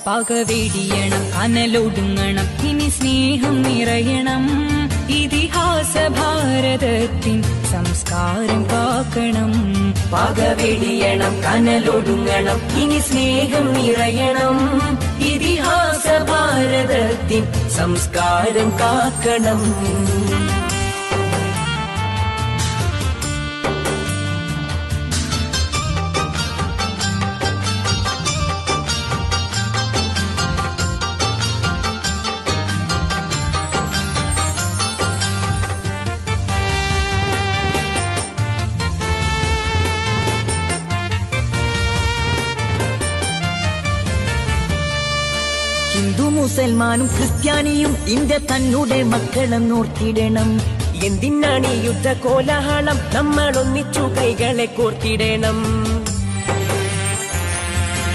പകവെടിയണം കനലൊടുങ്ങണം ഇനി സ്നേഹം നിറയണം ഇതിഹാസ ഭാരതത്തിൻ സംസ്കാരം കാക്കണം പകവെടിയണം കനലൊടുങ്ങണം ഇനി സ്നേഹം നിറയണം ഇതിഹാസ ഭാരതത്തിൻ സംസ്കാരം കാക്കണം ഹിന്ദു മുസൽമാനും ക്രിസ്ത്യാനിയും ഇന്ത്യ തന്നെ മക്കളെന്നോർത്തിടണം എന്തിനാണ് ഈ യുദ്ധ കോലാഹലം നമ്മൾ ഒന്നിച്ചു കൈകളെ കോർത്തിടണം